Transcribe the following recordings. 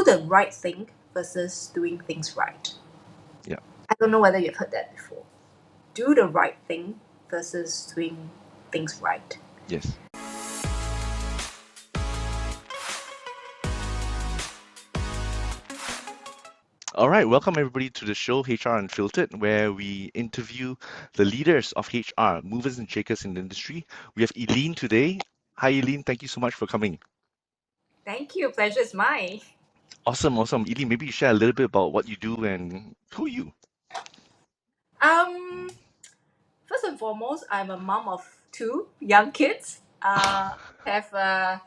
the right thing versus doing things right. Yeah. I don't know whether you've heard that before. Do the right thing versus doing things right. Yes. All right, welcome everybody to the show HR Unfiltered, where we interview the leaders of HR, movers and shakers in the industry. We have Eileen today. Hi, Eileen. Thank you so much for coming. Thank you. Pleasure is mine. Awesome, awesome. Eileen, maybe you share a little bit about what you do and who are you? Um, First and foremost, I'm a mom of two young kids. Have a,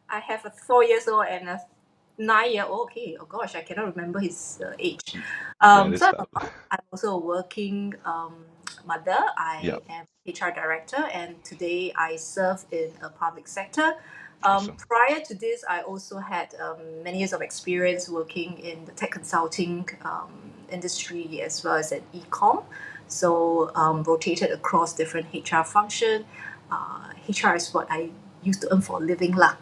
I have a 4 years old and a 9-year-old. Okay, oh gosh, I cannot remember his age. Yeah, So let's I'm a start. mom. I'm also a working mother. Yeah, I am HR director, and today I serve in a public sector. awesome. Prior to this, I also had many years of experience working in the tech consulting industry as well as at e-com. So rotated across different HR function. HR is what I used to earn for a living lah.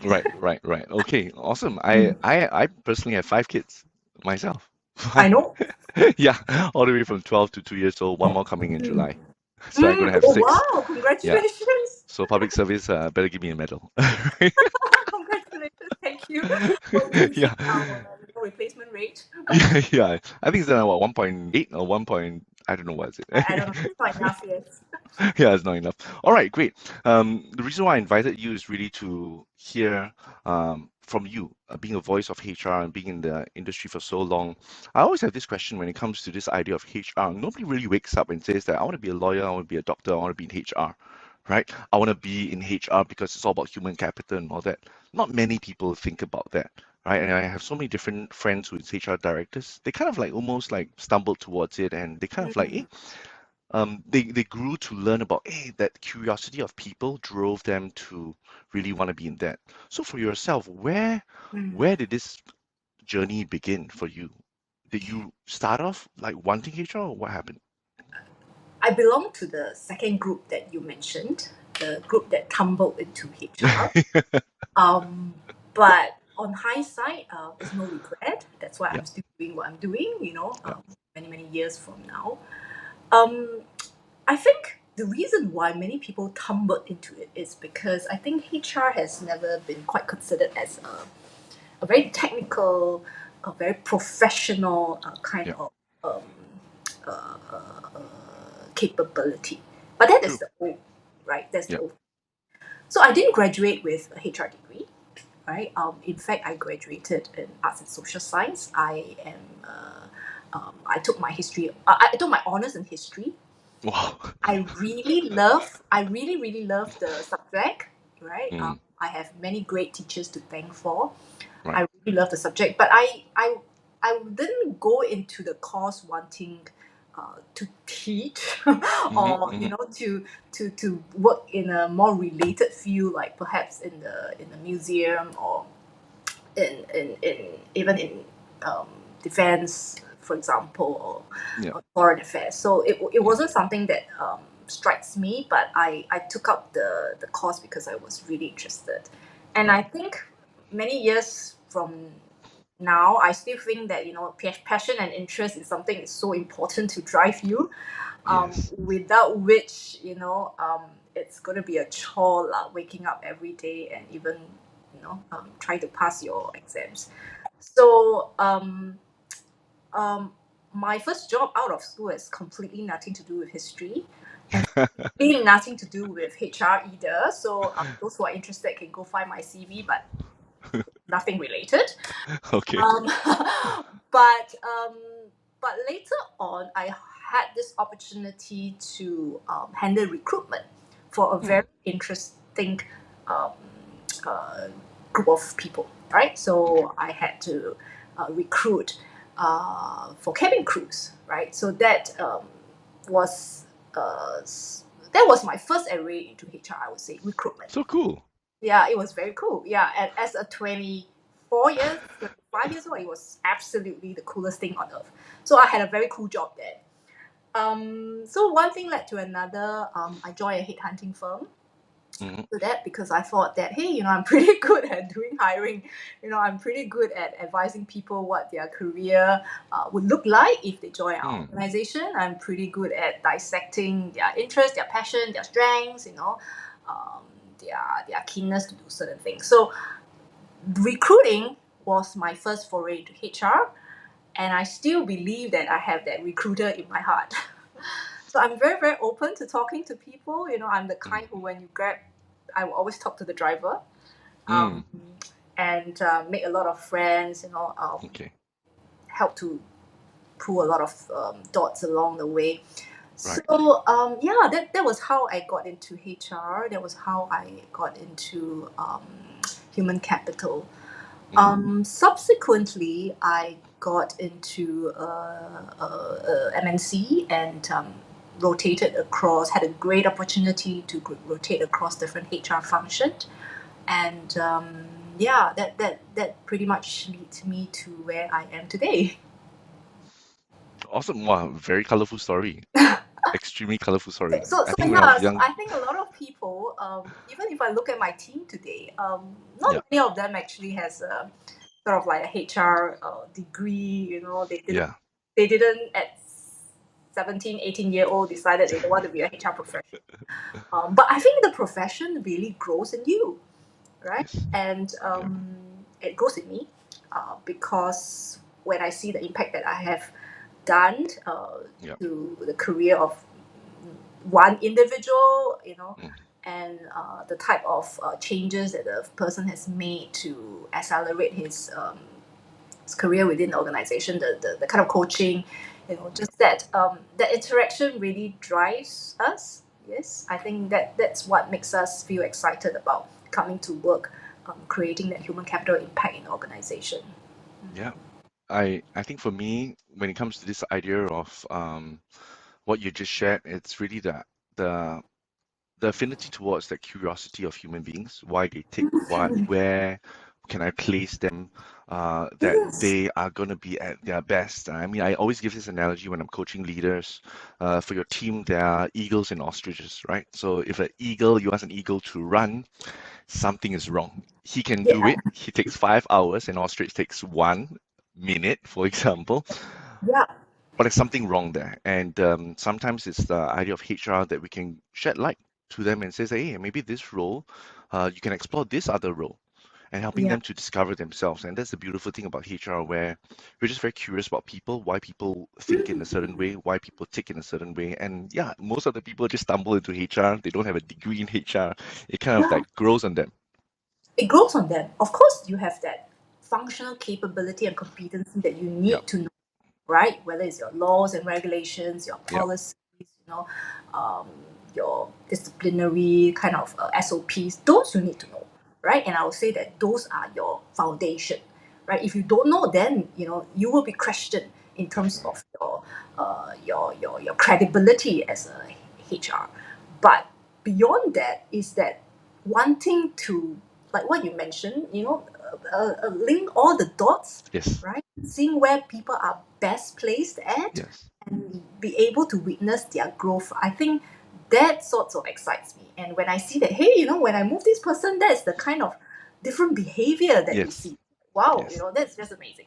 Right, right, right. Okay, awesome. I Mm. I I personally have 5 kids myself. I know. Yeah, all the way from 12 to 2 years old, one more coming in Mm. July. So I'm gonna have Oh six. wow! Yeah. Congratulations! So public service, better give me a medal. Right? Congratulations! Thank you for increasing Yeah. our replacement rate. Yeah, yeah. I think it's what 1.8 or 1 point, I don't know what is I don't know. it. It's not enough yet. Yeah, it's not enough. All right, great. The reason why I invited you is really to hear from you, being a voice of HR and being in the industry for so long. I always have this question when it comes to this idea of HR. Nobody really wakes up and says that I want to be a lawyer, I want to be a doctor, I want to be in HR, right? I want to be in HR because it's all about human capital and all that. Not many people think about that, right? And I have so many different friends who is HR directors. They kind of like almost like stumbled towards it and they kind of like, Mm. they grew to learn about that curiosity of people drove them to really want to be in that. So for yourself, Mm. where did this journey begin for you? Did you start off like wanting HR or what happened? I belong to the second group that you mentioned, the group that tumbled into HR. Um, but on hindsight, there's no regret. That's why Yeah, I'm still doing what I'm doing, yeah, many, many years from now. Um, I think the reason why many people tumbled into it is because I think HR has never been quite considered as a very technical, a very professional kind yeah. of um, uh, uh, capability. But that is True. the old, right? That's the Yeah. old. So I didn't graduate with a HR degree, right? In fact, I graduated in arts and social science. I took my history. I took my honors in history. Wow. I really, really love the subject, right? Mm, I have many great teachers to thank for. right. I really love the subject, but I didn't go into the course wanting to teach Mm-hmm, or mm-hmm. to work in a more related field, like perhaps in the museum or in even in um, defense, for example, Yeah, or foreign affairs. So it yeah, wasn't something that strikes me, but I took up the course because I was really interested. And right. I think many years from now, I still think that passion and interest is something that's so important to drive you. Yes. Without which it's going to be a chore lah, waking up every day and even try to pass your exams. So um, my first job out of school has completely nothing to do with history and really nothing to do with HR either. So those who are interested can go find my CV, but nothing related. Okay. Um, but um, but later on, I had this opportunity to handle recruitment for a Hmm. very interesting um, uh, group of people. Right, Okay. so I had to recruit for cabin crews. Right, so was that was my first array into HR. I would say recruitment. So cool. Yeah, it was very cool. Yeah, and as a 25 years old, it was absolutely the coolest thing on earth. So I had a very cool job there. So one thing led to another. I joined a headhunting firm. Mhm. to that because I thought that, hey, I'm pretty good at doing hiring. I'm pretty good at advising people what their career would look like if they join our Mm. organization. I'm pretty good at dissecting their interests, their passion, their strengths, um, their keenness to do certain things. So recruiting was my first foray into HR, and I still believe that I have that recruiter in my heart. So I'm very, very open to talking to people. I'm the kind who, when you grab, I will always talk to the driver, Mm. um, and make a lot of friends. Okay. Help to pull a lot of dots along the way. Right. So yeah, that was how I got into HR. That was how I got into human capital. Subsequently, I got into MNC and rotated across, had a great opportunity to rotate across different HR functions. And yeah, that pretty much leads me to where I am today. Awesome. Wow. Very colorful story. Extremely colorful story. I So think when I was yeah, so young, I think a lot of people, even if I look at my team today, yeah, not many of them actually has a sort of like a HR degree. yeah, They didn't at 17, 18-year old decided they don't want to be a HR professional. But I think the profession really grows in you, right? yes, And yeah, it grows in me because when I see the impact that I have done yeah, to the career of one individual, mm, and the type of changes that the person has made to accelerate his career within the organization, the kind of coaching, yeah. just that interaction really drives us. Yes, I think that's what makes us feel excited about coming to work, creating that human capital impact in the organization. Yeah. I think for me, when it comes to this idea of what you just shared, it's really the the affinity towards that curiosity of human beings, why they tick, what, where can I place them, that Yes. they are going to be at their best. I mean, I always give this analogy when I'm coaching leaders. For your team, there are eagles and ostriches, right? So if an eagle, you ask an eagle to run, something is wrong. He can do Yeah. it. He takes 5 hours, and ostrich takes 1 minute, for example. Yeah. But there's something wrong there. And sometimes it's the idea of HR that we can shed light to them and say, hey, maybe this role, you can explore this other role and helping Yeah. them to discover themselves. And that's the beautiful thing about HR, where we're just very curious about people, why people think in a certain way, why people tick in a certain way. And yeah, most of the people just stumble into HR. They don't have a degree in HR. It kind of Yeah. like grows on them. It grows on them. Of course, you have that functional capability and competency that you Yeah, need to know, right? Whether it's your laws and regulations, your yeah, policies, um, your disciplinary kind of SOPs, those you need to know, right? And I would say that those are your foundation, right? If you don't know, then you will be questioned in terms definitely. of your credibility as a HR. But beyond that is that wanting to, like what you mentioned, link all the dots, Yes, right? Seeing where people are best placed at yes, and be able to witness their growth. I think that sort of excites me. And when I see that, hey, when I move this person, that's the kind of different behavior that you yes, see. Wow, yes. that's just amazing.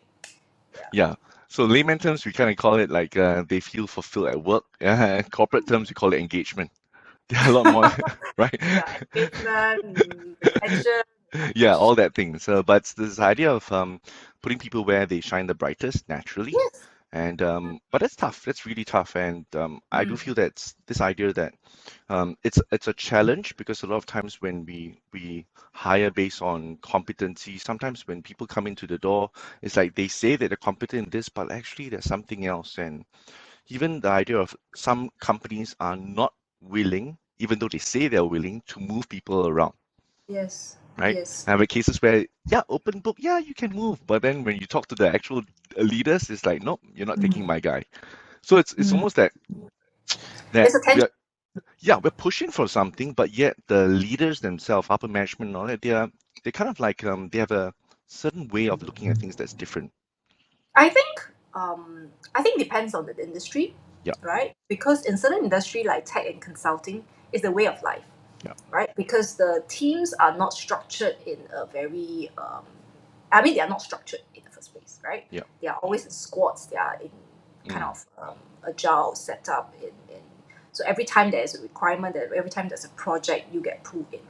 Yeah. Yeah. So layman terms, we kind of call it like they feel fulfilled at work. Yeah. Corporate terms, we call it engagement. There are a lot more, right? Yeah, engagement, retention. Yeah, all that things. But it's this idea of putting people where they shine the brightest naturally. Yes. And but that's tough. That's really tough. And I do Mm. feel that's this idea that it's a challenge because a lot of times when we hire based on competency, sometimes when people come into the door, it's like they say that they're competent in this, but actually there's something else. And even the idea of some companies are not willing, even though they say they're willing, to move people around, Yes. right? Yes. And the cases where, yeah, open book, yeah, you can move, but then when you talk to the actual leaders, it's like, nope, you're not taking Mm. my guy. So it's Mm. almost that that There's a we tension. are yeah, we're pushing for something, but yet the leaders themselves, upper management and all that, they kind of like they have a certain way of looking at things that's different. I think depends on the industry, Yeah. right? Because in certain industry like tech and consulting, it's a way of life. Yeah. right? Because the teams are not structured in a very, they are not structured in the first place, right? Yeah. They are always in squads. They are in kind of agile setup. So every time there is a requirement, that every time there's a project, you get pulled in,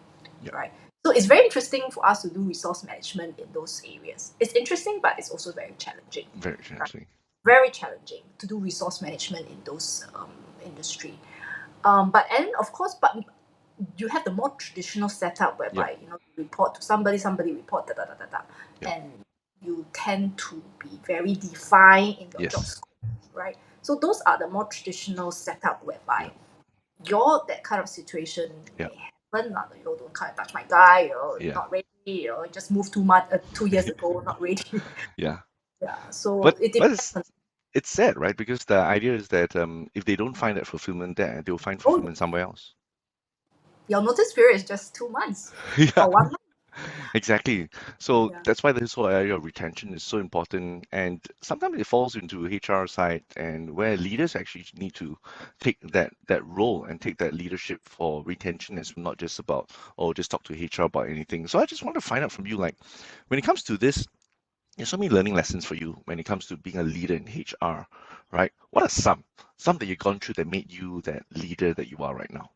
Yeah. right? So it's very interesting for us to do resource management in those areas. It's interesting, but it's also very challenging. Very challenging. Very challenging to do resource management in those industry. But you have the more traditional setup whereby you report to somebody report Yeah. and you tend to be very defined in your job Yes. scope, right? So those are the more traditional setup whereby that kind of situation Yeah. may happen. Don't kind of touch my guy, Yeah. not ready, just moved 2 years ago, not ready. Yeah. So But it but depends. it's sad, right? Because the idea is that if they don't find that fulfillment there, they'll find Oh, fulfillment somewhere else. your notice period is just 2 months Yeah. or 1 month. Exactly. So Yeah. that's why this whole area of retention is so important. And sometimes it falls into HR side and where leaders actually need to take that role and take that leadership for retention. It's not just about, oh, just talk to HR about anything. So I just want to find out from you, like, when it comes to this, there's so many learning lessons for you when it comes to being a leader in HR, right? What are some that you've gone through that made you that leader that you are right now?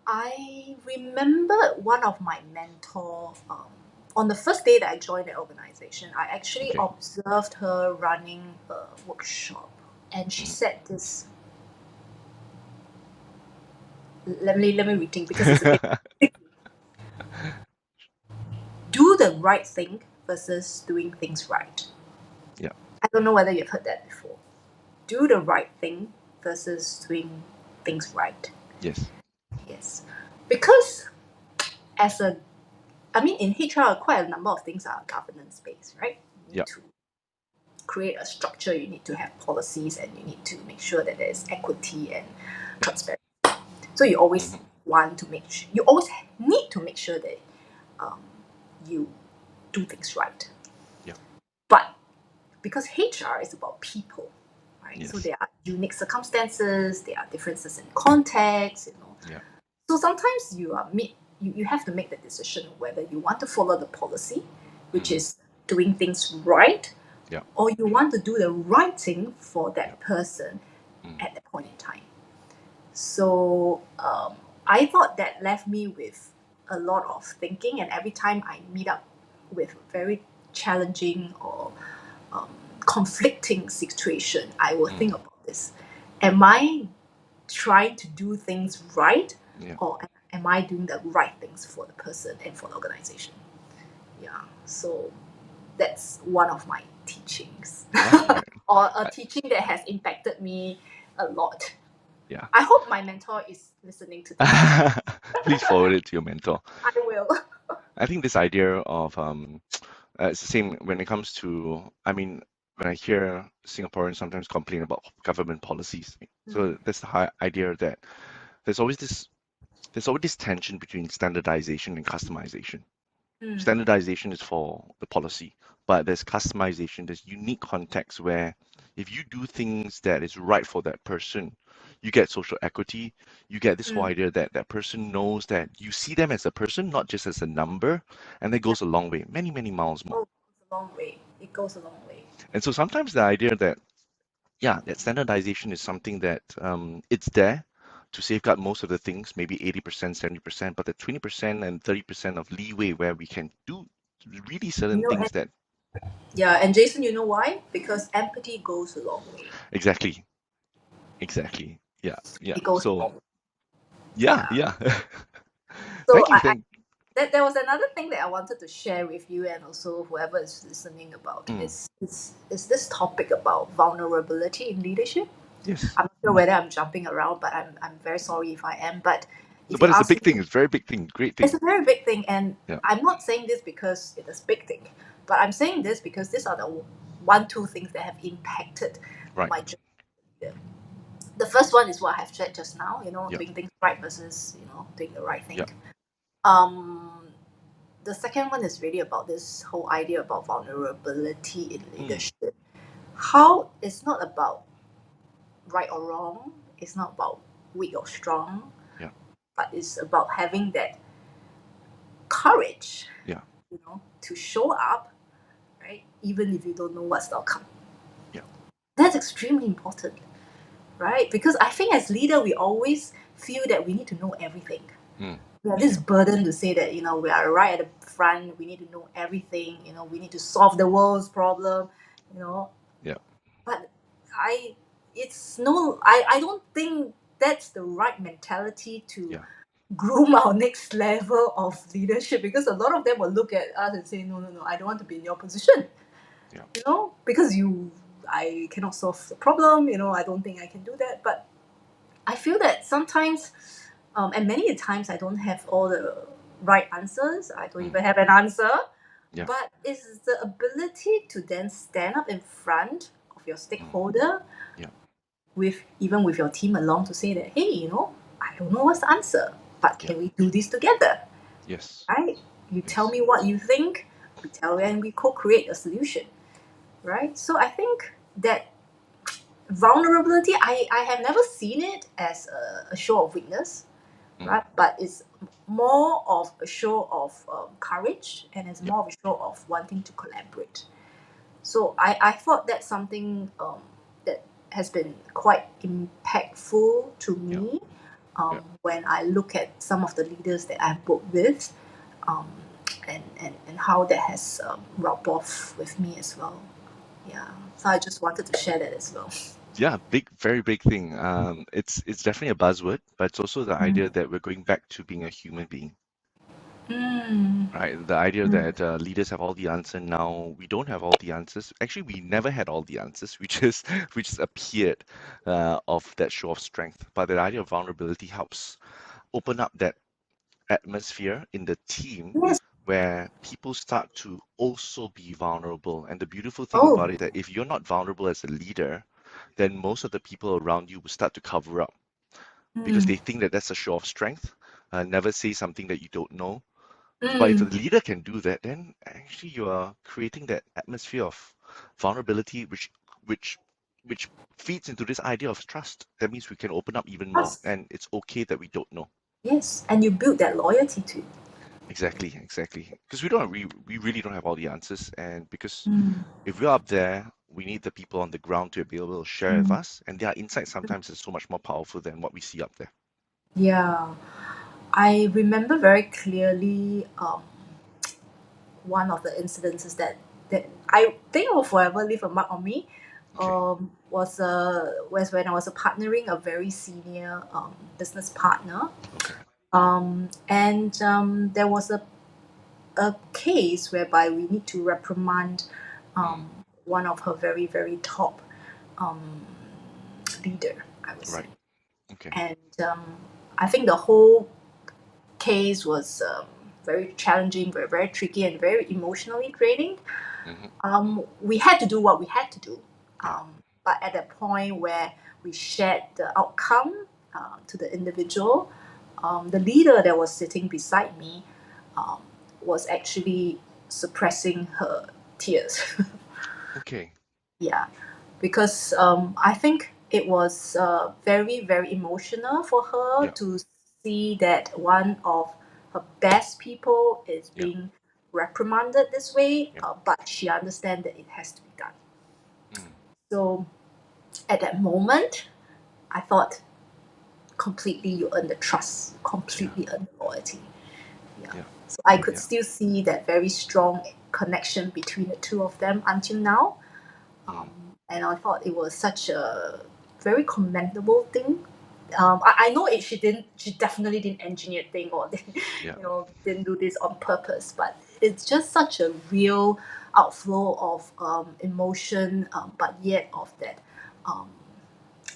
I remember one of my mentor, on the first day that I joined the organization, I actually Okay. observed her running a workshop, and she Mhm. said this. Let me rethink because it's a bit. Do the right thing versus doing things right. Yeah. I don't know whether you've heard that before. Do the right thing versus doing things right. Yes. Yes, because as a in HR, quite a number of things are governance based, right? You Yeah. need to create a structure, you need to have policies, and you need to make sure that there is equity and Yeah. transparency. So you always Hmm. you always need to make sure that um, you do things right. Yeah. But because HR is about people, right? So Yes. there are unique circumstances, there are differences in context. Yeah. So sometimes you have to make the decision whether you want to follow the policy, which Hmm. is doing things right, Yeah. or you want to do the right thing for Yeah. that person Mm. at that point in time. So I thought that left me with a lot of thinking, and every time I meet up with very challenging or um, conflicting situation, I will think Mm. about this. Am I trying to do things right, Yeah. or am I doing the right things for the person and for the organization? Yeah. So that's one of my teachings, Right. Right. or a I, teaching that has impacted me a lot. yeah. I hope my mentor is listening to this. Please forward it to your mentor. I will. I think this idea of it's the same when it comes to, I mean, when I hear Singaporeans sometimes complain about government policies. So that's the idea that there's always this there's always this tension between standardization and customization. Mm. Standardization is for the policy, but there's customization, there's unique context where if you do things that is right for that person, you get social equity, you get this whole Mm. idea that that person knows that you see them as a person, not just as a number, and that Yeah. goes a long way, many, many miles more. Oh, it goes a long way. It goes a long way. And so sometimes the idea that, yeah, that standardization is something that it's there to safeguard most of the things, maybe 80%, 70%, but the 20% and 30% of leeway where we can do really certain And things that yeah, and Jason, you know why? Because empathy goes a long way. exactly, exactly. Yeah, yeah. It goes a So long way. yeah, Yeah. yeah. So Thank you. Thank. there was another thing that I wanted to share with you and also whoever is listening about Mm, is this topic about vulnerability in leadership. yes. I'm not sure whether I'm jumping around, but I'm very sorry if I am. But No, if you but it's a ask big me, thing. It's a very big thing. Great it's thing. a very big thing, and Yeah. I'm not saying this because it is a big thing, but I'm saying this because these are the two things that have impacted Right. my journey. The first one is what I have shared just now, Yeah. doing things right versus, doing the right Yeah. thing. Um, the second one is really about this whole idea about vulnerability in Mm, leadership. How it's not about right or wrong. It's not about weak or strong, Yeah. but it's about having that courage, Yeah. to show up, right? Even if you don't know what's the outcome. Yeah. That's extremely important, right? Because I think as leader, we always feel that we need to know everything. Mm. We have this Yeah. burden to say that, we are right at the front, we need to know everything, we need to solve the world's problem, you know. Yeah. But I I don't think that's the right mentality to Yeah. groom our next level of leadership, because a lot of them will look at us and say, no, no, no, I don't want to be in your position, Yeah. because I cannot solve the problem, I don't think I can do that. But I feel that sometimes, and many times, I don't have all the right answers. I don't Mm. even have an answer. Yeah. But it's the ability to then stand up in front of your Mm. stakeholder, Yeah. even with your team along, to say that, hey, I don't know what's the answer, but Yeah. can we do this together? Yes. Right? You tell Yes. me what you think, we tell you, and we co-create a solution. Right? So I think that vulnerability, I have never seen it as a show of weakness, Mm. right? But it's more of a show of courage, and it's Yeah. more of a show of wanting to collaborate. So I thought that's something that has been quite impactful to Yeah. me, Yeah. when I look at some of the leaders that I've worked with, um, and how that has rubbed off with me as well. Yeah. So I just wanted to share that as well. Yeah, big, very big thing. It's definitely a buzzword, but it's also the Mm. idea that we're going back to being a human being, Mm. right? The idea Mm. that leaders have all the answer now. We don't have all the answers. Actually, we never had all the answers. We just appeared of that show of strength. But the idea of vulnerability helps open up that atmosphere in the team Yes. where people start to also be vulnerable. And the beautiful thing Oh. about it that if you're not vulnerable as a leader, then most of the people around you will start to cover up because Mm. they think that that's a show of strength. Never say something that you don't know. But if the Mm. leader can do that, then actually you are creating that atmosphere of vulnerability, which which feeds into this idea of trust. That means we can open up even more, Yes. and it's okay that we don't know. Yes. And you build that loyalty too. Exactly, exactly. Because we really don't have all the answers, and because Mm. if we're up there, we need the people on the ground to be able to share with Mm. us, and their insights sometimes is so much more powerful than what we see up there. Yeah. I remember very clearly, one of the incidences that I think will forever leave a mark on me, Okay, was when I was partnering a very senior business partner, okay, and there was a case whereby we need to reprimand mm, one of her very, very top um, leader, I would say. right, okay, And I think the whole case was very challenging, very, very tricky, and very emotionally draining. hmm, We had to do what we had to do. yeah, But at the point where we shared the outcome to the individual, the leader that was sitting beside me um, was actually suppressing her tears. okay, Yeah, because I think it was very, very emotional for her yeah, to see that one of her best people is yeah, being reprimanded this way, yeah, but she understands that it has to be done. mm, So at that moment, I thought, completely you earn the trust, yeah, completely earn the loyalty. Yeah. yeah, So I could yeah, still see that very strong connection between the two of them until now. mm, And I thought it was such a very commendable thing. I know she definitely didn't engineer thing, or yeah, didn't do this on purpose, but it's just such a real outflow of emotion, but yet of um,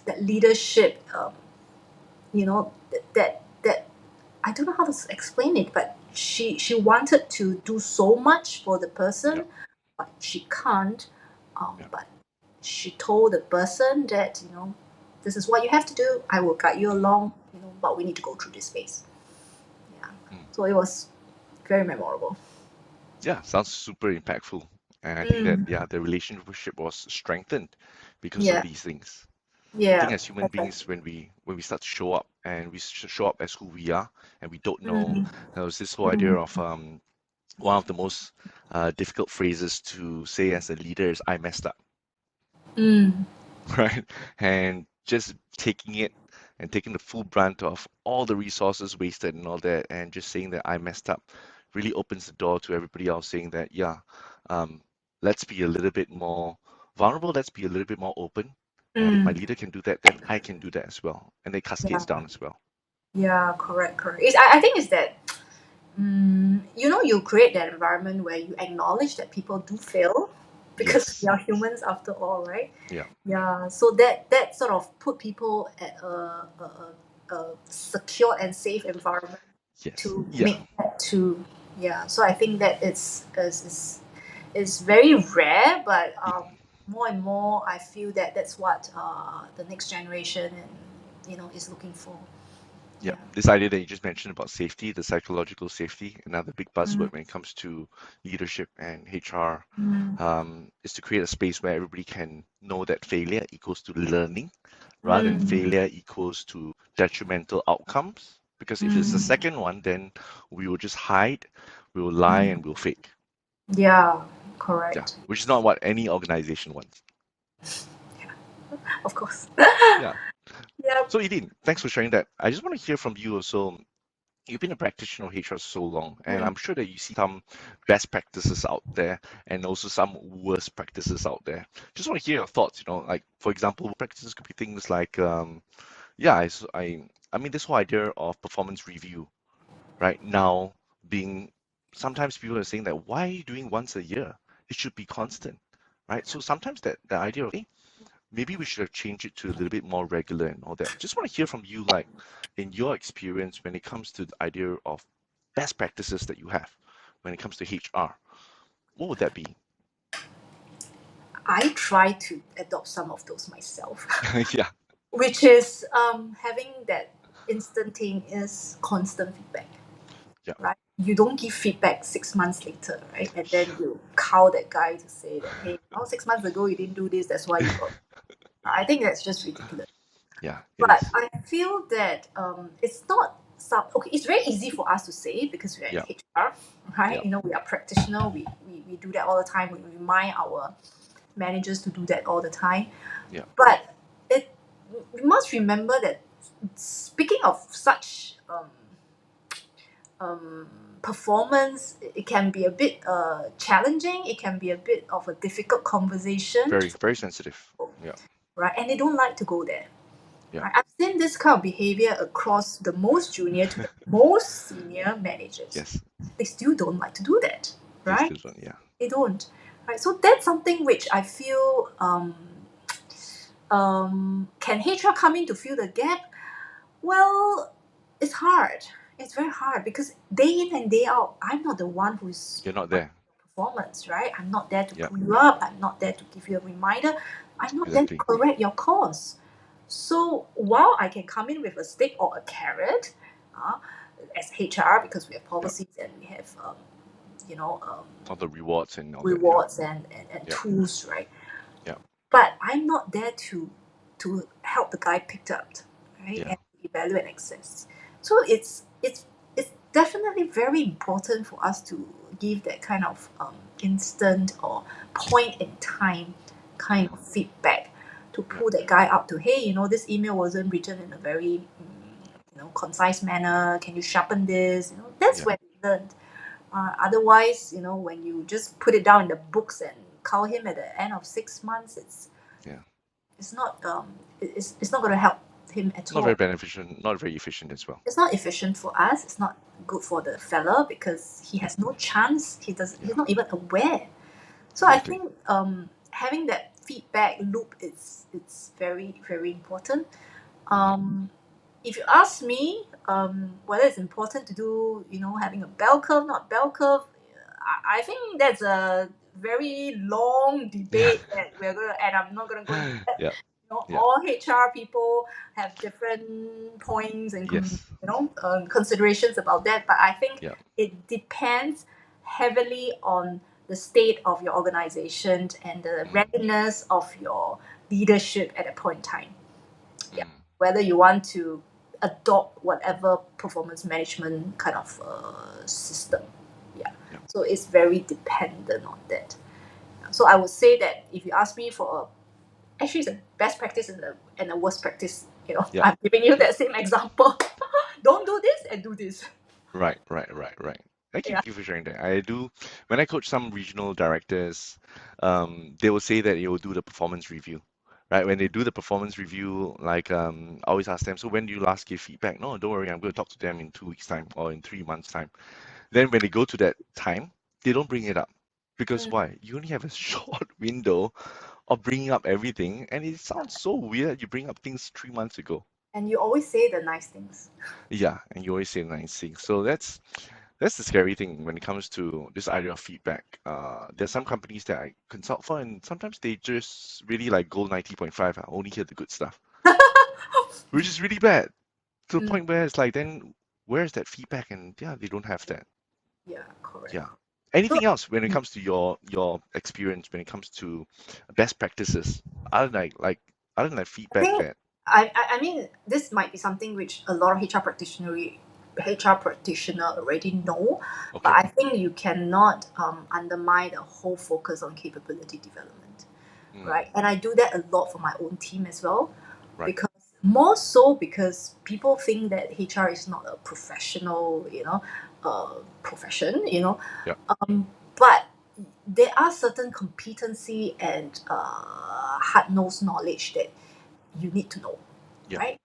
that leadership, that I don't know how to explain it, but she wanted to do so much for the yeah, person, but she can't. yeah, But she told the person that, this is what you have to do. I will guide you along, but we need to go through this phase. Yeah. mm. So it was very memorable. Yeah, sounds super impactful. And I think that, Mm. yeah, the relationship was strengthened because of Yeah. these things. I think Yeah. as human beings, when we start to show up and we show up as who we are, and we don't know, Mm, there was this whole idea mm, of one of the most difficult phrases to say as a leader is "I messed up," mm, right? And just taking it and taking the full brunt of all the resources wasted and all that, and just saying that I messed up really opens the door to everybody else saying that, yeah, um, let's be a little bit more vulnerable, let's be a little bit more open. And if my mm. leader can do that, then I can do that as well. And it cascades Yeah. down as well. Yeah. Correct. Correct. I think it's that. You create that environment where you acknowledge that people do fail because we Yes. are humans after all, right? Yeah. Yeah. So that sort of put people at a secure and safe environment Yes. to Yeah. make that to yeah. So I think that is very rare, but more and more I feel that that's what the next generation and is looking for. Yeah, Yeah. this idea that you just mentioned about safety, the psychological safety, another big Mm, buzzword when it comes to leadership and HR, mm, is to create a space where everybody can know that failure equals to learning rather than mm, failure equals to detrimental outcomes. Because if it's the mm, second one, then we will just hide, we will lie, mm. and we'll fake. Yeah, Yeah, correct. which is not what any organization wants. Of course. Yeah. Yep. So, Eileen, thanks for sharing that. I just want to hear from you also. You've been a practitioner of HR so long, and Mm, I'm sure that you see some best practices out there and also some worst practices out there. Just want to hear your thoughts, like for example, practices could be things like yeah, I mean this whole idea of performance review right now being sometimes people are saying that why are you doing once a year? It should be constant, right? So sometimes that the idea of maybe we should have changed it to a little bit more regular and all that. Just want to hear from you, like in your experience when it comes to the idea of best practices that you have when it comes to HR. What would that be? I try to adopt some of those myself, Yeah, which is having that instantaneous constant feedback, yeah, right? You don't give feedback 6 months later, right? And then you call that guy to say that, hey, 6 months ago you didn't do this, that's why you got. I think that's just ridiculous. yeah, it But is. I feel that it's not some okay. It's very easy for us to say because we're in Yeah, HR, right? yeah, We are practitioner. We do that all the time. We remind our managers to do that all the time. yeah, But it we must remember that speaking of such um, performance, it can be a bit challenging. It can be a bit of a difficult conversation very, to very sensitive. people, Yeah, right? And they don't like to go there. yeah, Right? I've seen this kind of behavior across the most junior to the most senior managers. yes, They still don't like to do that, they right? still don't. Yeah, They don't, right? So that's something which I feel can HR come in to fill the gap? Well, it's hard. It's very hard because day in and day out, I'm not the one who's you're not there. performance, right? I'm not there to Yeah, pull you up. I'm not there to give you a reminder. I'm not there to exactly. correct your course. So while I can come in with a stick or a carrot, uh, as HR, because we have Yeah, policies and we have, you know, um, all the rewards and all that. Yeah, rewards and yeah, tools, right? yeah, But I'm not there to help the guy picked up, right, yeah, and evaluate access. So it's definitely very important for us to give that kind of instant or point in time kind of feedback to yeah, pull that guy up to, hey, this email wasn't written in a very concise manner. Can you sharpen this? That's yeah, when we learned. Otherwise, when you just put it down in the books and call him at the end of 6 months, yeah. it's not it's not going to help him at Not very all. beneficial, not very efficient as well. It's not efficient for us. It's not good for the fella because he Yeah, has no chance. yeah, He's not even aware. So I exactly. think having that feedback loop it's very very important. Hmm. Um, if you ask me whether it's important to do, having a bell curve, not bell curve, I think that's a very long Yeah, debate that and I'm not gonna go into that. yeah, yeah. All HR people have different points and Yes. considerations about that, but I think Yeah. it depends heavily on the state of your organization and the Mm. readiness of your leadership at that point in time. yeah, whether you want to adopt whatever performance management kind of system. Yeah. So it's very dependent on that. So I would say that if you ask me for actually it's a best practice and a worst practice, Yeah. I'm giving you that same example. Don't do this and do this. Right. Thank you, Yeah. thank you for sharing that. I do, when I coach some regional directors, they will say that they will do the performance review, right? When they do the performance review, like, I always ask them, so when do you last give feedback? No, don't worry, I'm going to talk to them in 2 weeks' time or in 3 months' time. Then when they go to that time, they don't bring it up. Because Mm. why? You only have a short window of bringing up everything, and it sounds so weird. You bring up things 3 months ago. And you always say the nice things. Yeah, and you always say nice things. So that's the scary thing when it comes to this idea of feedback. There's some companies that I consult for, and sometimes they just really like gold 90.5, only hear the good stuff, which is really bad to the Mm. point where it's like, then where's that feedback? And yeah, they don't have that. Yeah, correct. Yeah. So, Anything else when it comes to your experience, when it comes to best practices, other than other than I feedback think that, I mean this might be something which a lot of HR practitioner already know, but okay, I think you cannot undermine the whole focus on capability development, mm, right? And I do that a lot for my own team as well, right, because more so because people think that HR is not a professional, profession, yeah, but there are certain competency and hard-nosed knowledge that you need to know, yeah, right?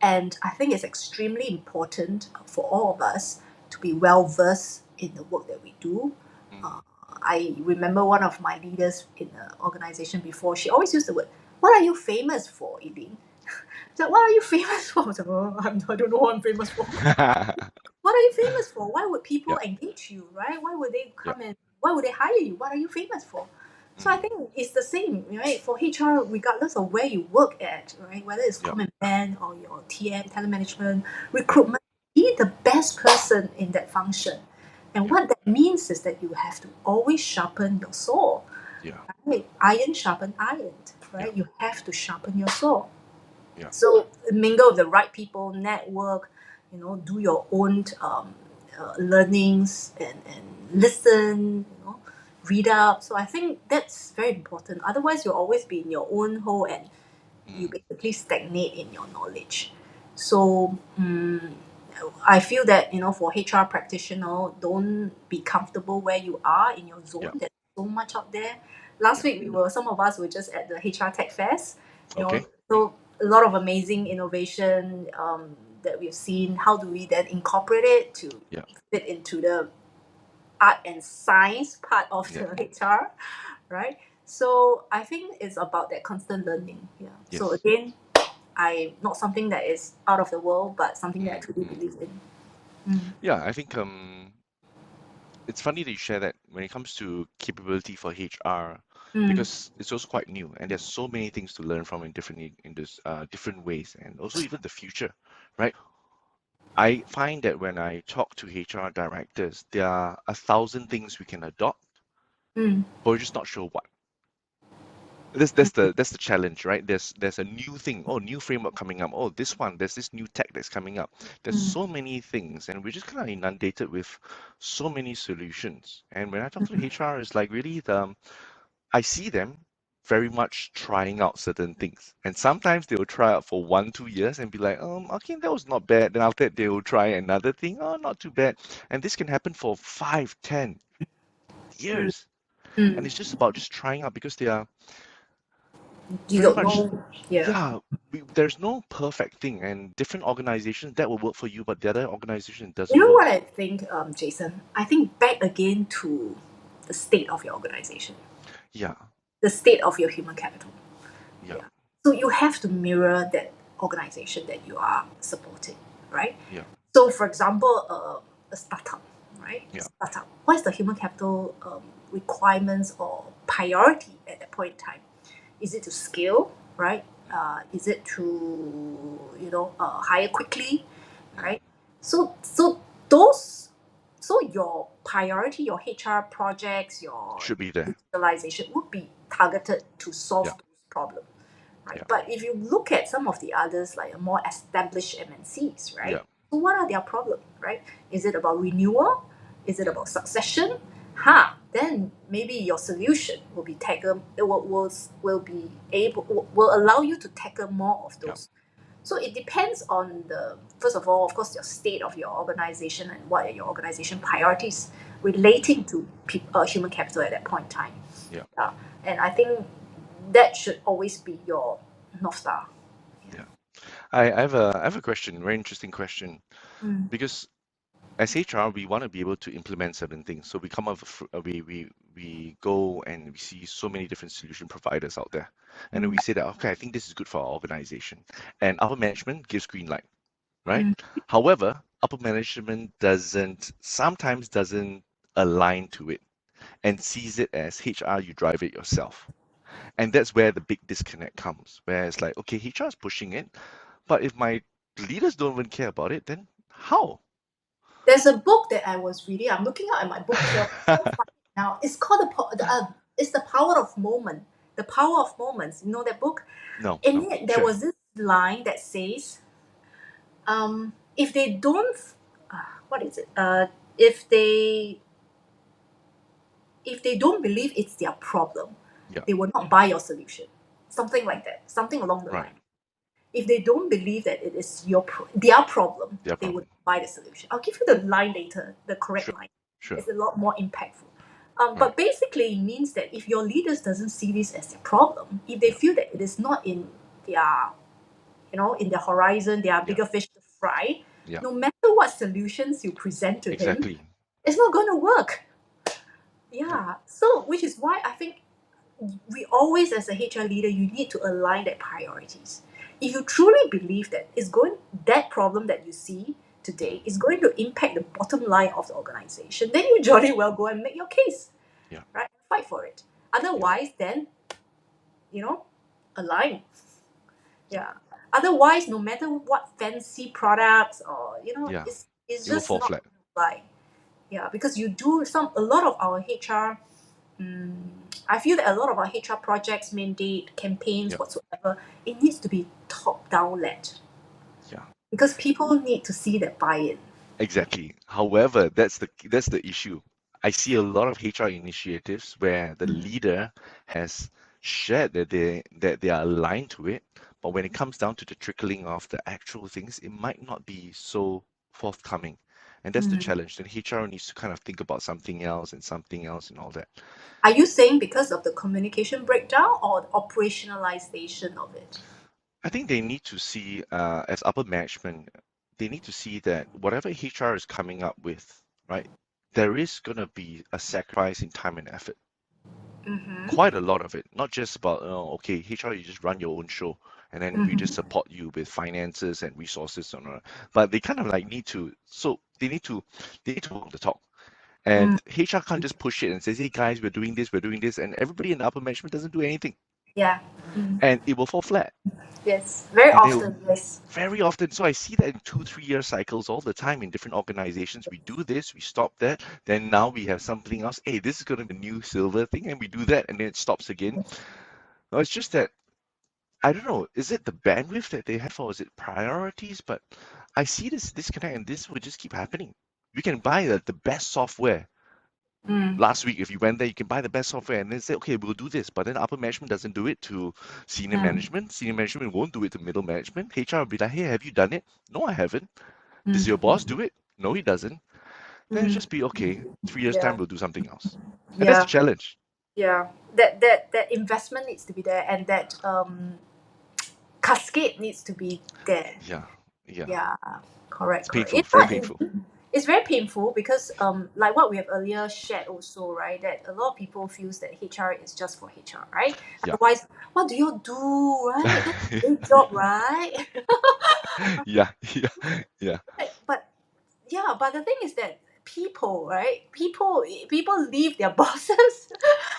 And I think it's extremely important for all of us to be well versed in the work that we do. mm, Uh, I remember one of my leaders in the organization before, she always used the word, "What are you famous for, Eileen?" So, what are you famous for? I was like, "Oh, I don't know what I'm famous for." What are you famous for? Why would people yeah, engage you, right? Why would they yeah, come and why would they hire you? What are you famous for? So I mm, think it's the same, right? For HR, regardless of where you work at, right? Whether it's yeah, common man or your TM, talent management, yeah, recruitment, be the best person in that function. And yeah, what that means is that you have to always sharpen your saw, yeah, right? Iron sharpen iron, yeah, right? You have to sharpen your saw. yeah, So mingle with the right people, network, do your own learnings and listen, read up. So I think that's very important. Otherwise, you'll always be in your own hole and you mm, basically stagnate in your knowledge. So I feel that for HR practitioner, don't be comfortable where you are in your yeah, zone. There's so much out there. Last yeah, week some of us were just at the HR Tech Fest. okay, So a lot of amazing innovation that we've seen. How do we then incorporate it to yeah, fit into the art and science part of yeah, the HR, right? So I think it's about that constant learning. Yeah. So yes, again, I not something that is out of the world, but something that I mm, truly mm. believe in. Mm. Yeah, I think it's funny that you share that when it comes to capability for HR, Mm. because it's also quite new, and there's so many things to learn from in this different ways, and also even the future, right? I find that when I talk to HR directors, there are 1,000 things we can adopt, Mm. but we're just not sure what. That's the challenge, right? There's a new thing, oh, new framework coming up. Oh, this one, there's this new tech that's coming up. There's Mm. so many things, and we're just kind of inundated with so many solutions. And when I talk to HR, it's like really I see them very much trying out certain things. And sometimes they will try out for 1, 2 years and be like, okay, that was not bad. Then after that, they will try another thing. Oh, not too bad. And this can happen for 5, 10 years. And Mm. it's just about just trying out because they are You very don't much, know. Yeah. yeah, there's no perfect thing. And different organizations, that will work for you, but the other organization You doesn't know work. what I think, Jason? I think back again to the state of your organization, Yeah, the state of your human capital. yeah, Yeah. So you have to mirror that organization that you are supporting, right? yeah, So, for example, a startup, right? yeah, Startup. What is the human capital requirements or priority at that point in time? Is it to scale, right? Is it to hire quickly, mm, right? So those so your priority, your HR projects, your should be there. digitalization would be targeted to solve Yeah, those problems, right? Yeah. But if you look at some of the others, like more established MNCs, right? Yeah. So what are their problems, right? Is it about renewal? Is it Mm. about succession? Then maybe your solution will be tackle. It will be able will allow you to tackle more of Yeah. those. So it depends on the first of all, of course, your state of your organization and what are your organization priorities relating to human capital at that point in time. Yeah. And I think that should always be your North Star. Yeah. I have a question, very interesting question, Mm. because as HR, we want to be able to implement certain things. So we come up with, we go and we see so many different solution providers out there, and then Mm. we say that, okay, I think this is good for our organization, and upper management gives green light, right? Mm. However, upper management sometimes doesn't align to it and sees it as HR, you drive it yourself. And that's where the big disconnect comes, where it's like, okay, HR is pushing it, but if my leaders don't even care about it, then how? There's a book that I was reading. I'm looking out at my bookshelf. I can't find it now. It's called it's the Power of Moment. The Power of Moments. You know that book? No, In no, it, there sure. was this line that says, if they don't, what is it? If they if they don't believe it's their problem, Yeah, they will not buy your solution. Something like that. Something along the right. line. If they don't believe that it is their problem, Their they would problem. buy the solution. I'll give you the line later, the correct Sure, line. sure. It's a lot more impactful. Right. But basically, it means that if your leaders doesn't see this as their problem, if they Yeah, feel that it is not in their, in their horizon, there are yeah, bigger fish to fry, yeah. no matter what solutions you present to him, Exactly. it's not going to work. Yeah, Yeah. So, which is why I think we always, as a HR leader, you need to align their priorities. If you truly believe that that problem that you see mm, today is going to impact the bottom line of the organization, then you jolly well go and make your case, yeah, right? Fight for it. yeah, Otherwise, then you know, align. yeah, Yeah. Otherwise, no matter what fancy products or yeah. it's It will just fall not flat. going to fly. Yeah, because a lot of our HR. I feel that a lot of our HR projects, mandate, campaigns, Yeah, whatsoever, it needs to be top down led yeah. because people need to see that buy in. Exactly. However, that's the issue. I see a lot of HR initiatives where the leader has shared that they are aligned to it, but when it comes down to the trickling of the actual things, it might not be so forthcoming. And that's the Mm. challenge. Then HR needs to kind of think about something else and all that. Are you saying because of the communication breakdown or the operationalization of it? I think they need to see, as upper management, they need to see that whatever HR is coming up with, right, there is going to be a sacrifice in time and effort. Mm-hmm. Quite a lot of it, not just about, okay, HR, you just run your own show and then we just Mm-hmm. support you with finances and resources and all that. But they kind of like need to, so they need to walk the talk. And Mm. HR can't just push it and say, hey guys, we're doing this, and everybody in the upper management doesn't do anything. Yeah. Mm. And it will fall flat. Yes. Very And they often, yes. very often, so I see that in 2 3 year cycles all the time in different organizations. We do this, we stop that, then now we have something else. Hey, this is going to be a new silver thing, and we do that, and then it stops again. No, it's just that I don't know. Is it the bandwidth that they have, or is it priorities? But I see this disconnect, and this will just keep happening. You can buy the best software. Mm. Last week, if you went there, you can buy the best software and then say, okay, we'll do this. But then upper management doesn't do it to senior Mm. management. Senior management won't do it to middle management. HR will be like, hey, have you done it? No, I haven't. Does your boss Mm. do it? No, he doesn't. Then it Mm. just be okay. 3 years time, Yeah. we'll do something else. And that's the Yeah. challenge. Yeah. That investment needs to be there, and that cascade needs to be there. Yeah, yeah. Yeah, correct, It's correct. painful, It's very not painful. easy. It's very painful because like what we have earlier shared also, right? That a lot of people feels that HR is just for HR, right? Yeah. Otherwise, what do you do, right? That's a great job, right? Yeah, yeah, yeah, But yeah, but the thing is that people, right? People leave their bosses,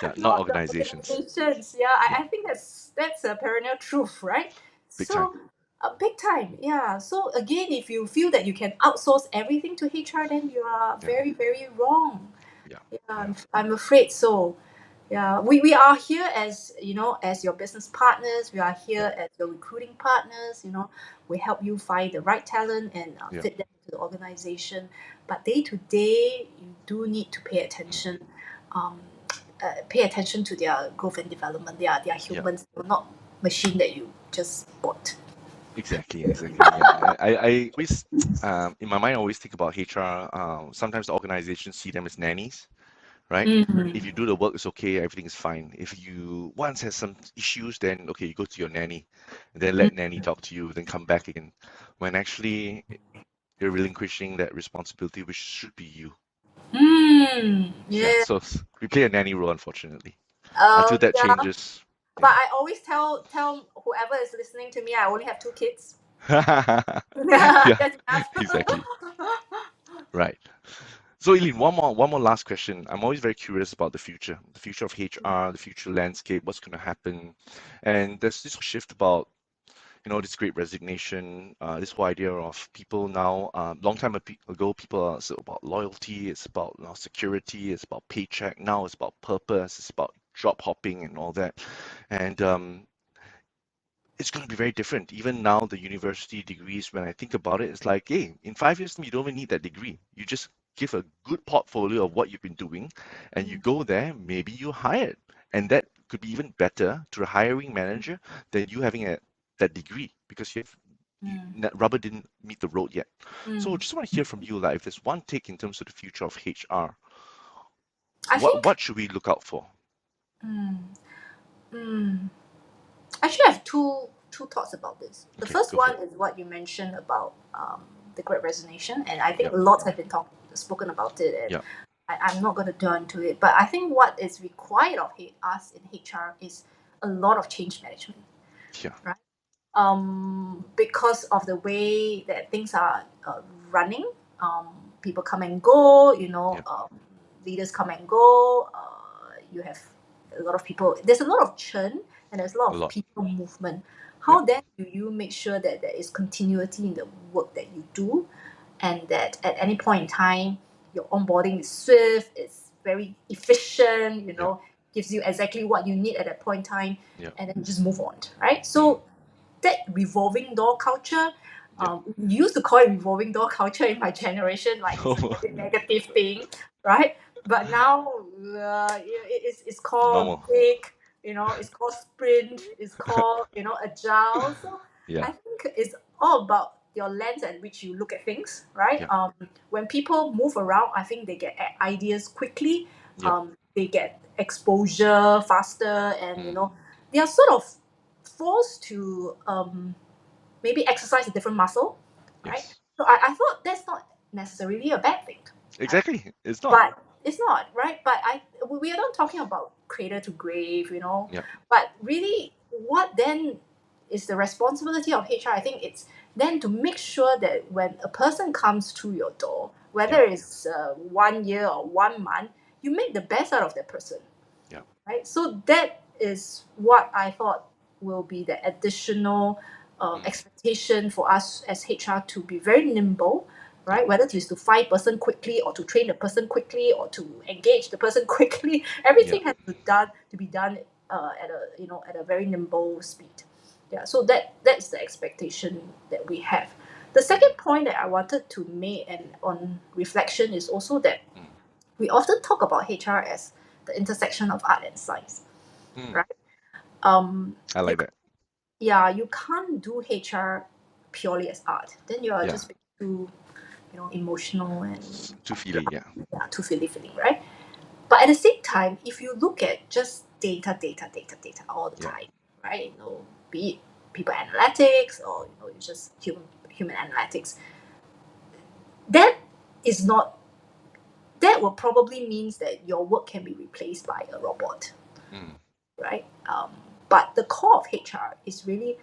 yeah. Not not the organizations. organizations. Yeah, Yeah, I think that's a perennial truth, right? big time. So big time, yeah. So again, if you feel that you can outsource everything to HR, then you are Yeah, very, very wrong. yeah, Yeah, yeah, I'm afraid so. Yeah, we are here as, as your business partners. We are here Yeah. as your recruiting partners. We help you find the right talent and Yeah. fit them into the organization. But day to day, you do need to pay Mm. attention. Um, Pay attention to their growth and development. They are Yeah. humans, they're not machine that you just bought. Exactly. Yeah. I always, in my mind, I always think about HR. Sometimes the organizations see them as nannies, right? If you do the work, it's okay, everything is fine. If you once has some issues, then okay, you go to your nanny, and then let nanny talk to you, then come back again. When actually you're relinquishing that responsibility, which should be you. Yeah. Yeah. So we play a nanny role, unfortunately. Until that Yeah. changes, But yeah. I always tell whoever is listening to me, I only have 2 kids. Yeah, That's enough. exactly. Right. So, Eileen, one more last question. I'm always very curious about the future of HR, the future landscape, what's going to happen. And there's this shift about, this great resignation, this whole idea of people now, long time ago, people are so about loyalty, it's about security, it's about paycheck. Now it's about purpose, it's about job hopping and all that. And it's going to be very different. Even now, the university degrees, when I think about it, it's like, hey, in 5 years, you don't even need that degree. You just give a good portfolio of what you've been doing, and you go there, maybe you're hired. And that could be even better to a hiring manager than you having that degree because that rubber didn't meet the road yet. So I Mm. just want to hear from you, like, if there's one take in terms of the future of HR, I what think what should we look out for? mm, mm, I actually have two thoughts about this. The Okay, first go for one it. is what you mentioned about the Great Resignation, and I think Yep, lots have been spoken about it, and yep, I'm not going to turn to it. But I think what is required of us in HR is a lot of change management, yeah, right? Because of the way that things are running, people come and go, yep, leaders come and go. You have a lot of people. There's a lot of churn and there's a lot a of lot. people movement. Yep, How then do you make sure that there is continuity in the work that you do, and that at any point in time your onboarding is swift, it's very efficient, yep, gives you exactly what you need at that point in time, yep, and then you just move on, right? mm, So that revolving door culture, yep. we used to call it revolving door culture in my generation, like it's a very negative thing, right? But now it's called Normal. big, it's called sprint, it's called agile. So Yeah, I think it's all about your lens at which you look at things, right? yeah, When people move around, I think they get ideas quickly, yeah, they get exposure faster, and mm, they are sort of forced to maybe exercise a different muscle, right? yes. So I thought that's not necessarily a bad thing, right? Exactly. It's not. But it's not, right? But we are not talking about cradle to grave, Yeah, but really what then is the responsibility of HR? I think it's then to make sure that when a person comes through your door, yeah, whether it's 1 year or 1 month, you make the best out of that person, yeah, right? So that is what I thought will be the additional mm, expectation for us as HR to be very nimble, yeah, right? Whether it is to find person quickly or to train the person quickly or to engage the person quickly, yeah, everything has to be done at a very nimble speed. Yeah, so that's the expectation that we have. The mm, second point that I wanted to make and on reflection is also that mm, we often talk about HR as the intersection of art and science, mm. right? Um, I you, like that. yeah, you can't do HR purely as art. Then you are Yeah, just too, emotional and too feely. Yeah, yeah, too feeling, right? But at the same time, if you look at just data all the yeah, time, right? Be it people analytics or you just human analytics, that is not that will probably means that your work can be replaced by a robot, mm, right? But the core of HR is really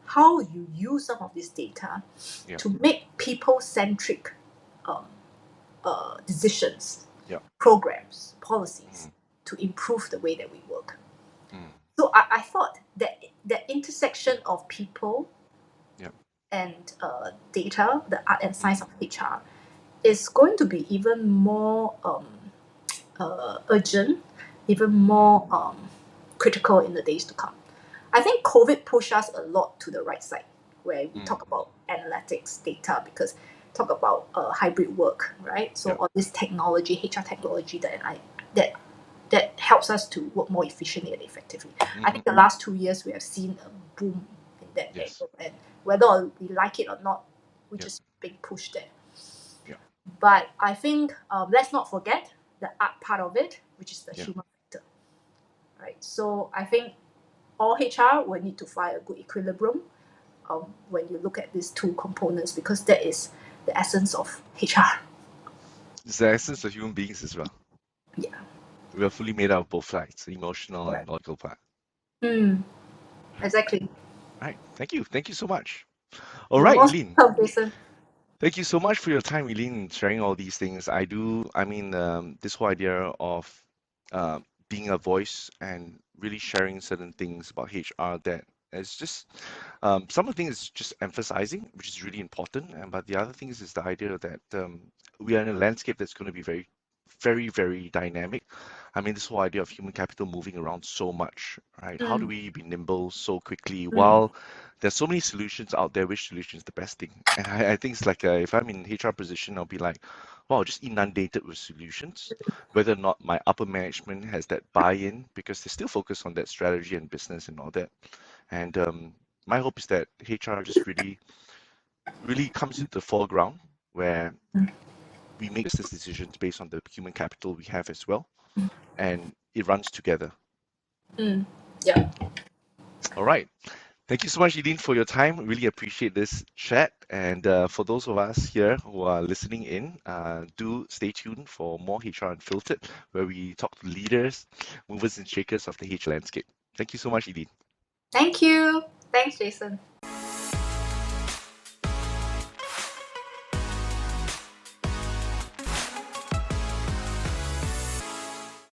how you use some of this data yeah, to make people-centric um, decisions, yeah, programs, policies mm, to improve the way that we work. mm, So I thought that the intersection of people yeah, and data, the art and mm, science of HR, is going to be even more urgent even more critical in the days to come. I think COVID pushed us a lot to the right side, where we talk about analytics, data, because talk about hybrid work, right? So Yeah. all this technology, HR technology that helps us to work more efficiently and effectively. I think the last 2 years we have seen a boom in that Yes. angle, and whether we like it or not, we Yeah. just being pushed there. Yeah. But I think let's not forget the art part of it, which is the Yeah. human factor, right? So I think all HR will need to find a good equilibrium when you look at these two components, because that is the essence of HR. It's the essence of human beings as well. Yeah. We are fully made out of both sides, the emotional and Correct. logical part. Exactly. All right. Thank you. Thank you so much. All You're right, most Eileen. welcome, Jason. Thank you so much for your time, Eileen, and sharing all these things. This whole idea of uh, being a voice and really sharing certain things about HR that is just some of the things just emphasizing, which is really important. But the other things is the idea that we are in a landscape that's going to be very, very, very dynamic. I mean, this whole idea of human capital moving around so much, right? How do Mm, we be nimble so quickly mm, while there's so many solutions out there? Which solution is the best thing? And I think it's like if I'm in HR position, I'll be like, wow, just inundated with solutions. Whether or not my upper management has that buy-in, because they're still focused on that strategy and business and all that. And my hope is that HR just really, really comes into the foreground where we make business decisions based on the human capital we have as well, and it runs together. mm. Yeah. All right. Thank you so much, Eileen, for your time. Really appreciate this chat. And for those of us here who are listening in, do stay tuned for more HR Unfiltered, where we talk to leaders, movers, and shakers of the HR landscape. Thank you so much, Eileen. Thank you. Thanks, Jason.